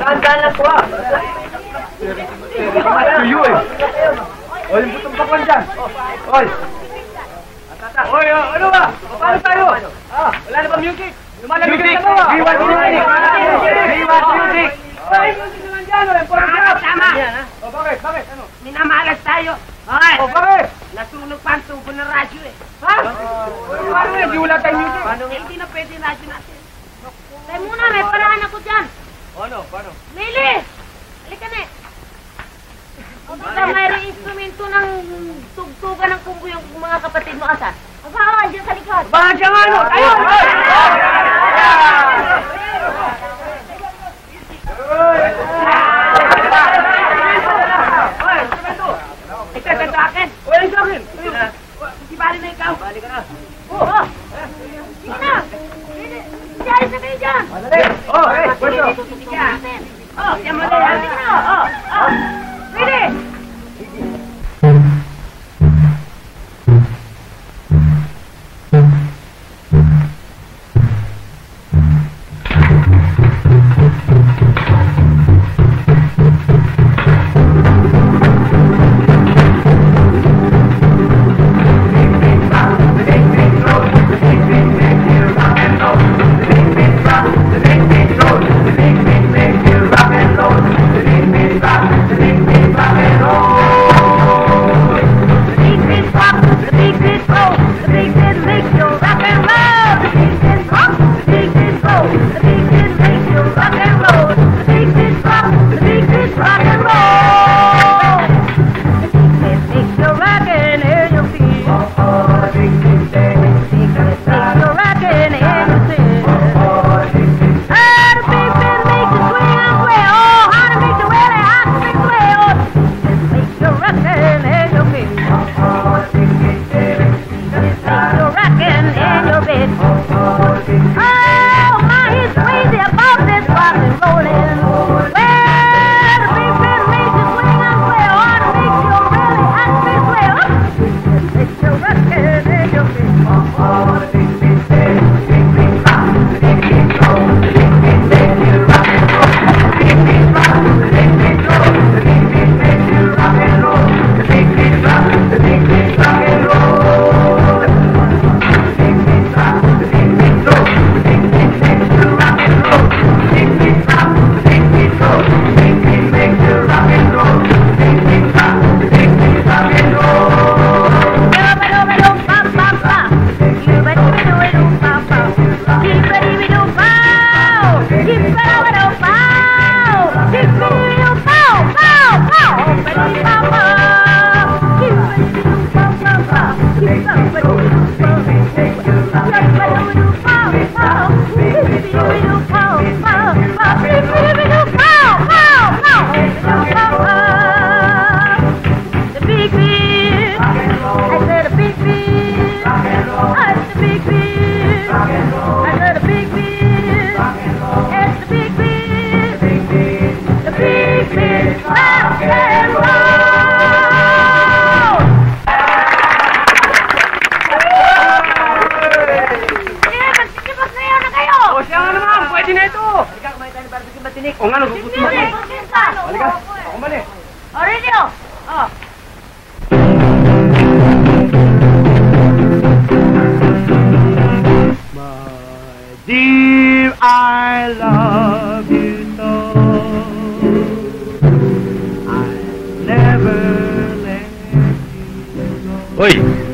Daan-daan lang po ah. Tuyo eh. O, yung butong bakwan dyan. Oy. Oy, ano ba? Paano tayo? Wala na ba music? Lumalamig ka na ba? Viva music! Viva music! Oy, music naman dyan. Tama! O, bakit? Bakit? Ano? Minamalas tayo. Okay. O, bakit? Nasunog pa ang tubo ng radyo eh. Ha? Paano yan? Di wala tayong music. Hindi na pwede yung radyo natin. Tayo muna, may paraan ako dyan. Ano? Paano? Mili! Halika na eh. Basta mayroong instrumento ng tugtugan ng kumbo yung mga kapatid mo asan. Asawa, dyan sa likod. Bakit siya nga ano? Tayo! Ikaw sa akin. Wala sa akin. Di bali na ikaw. Bali ka na. Oo. Sige na. Diyan sa kayo dyan. Oh, hey, pwede. Sige ka. Oh, yan mo na. Sige na. Oh. Pwede. O nga, nagugutom ako. Halika, ako mali. Aurelio! Oh. My dear, I love you so. I never let you go. Uy!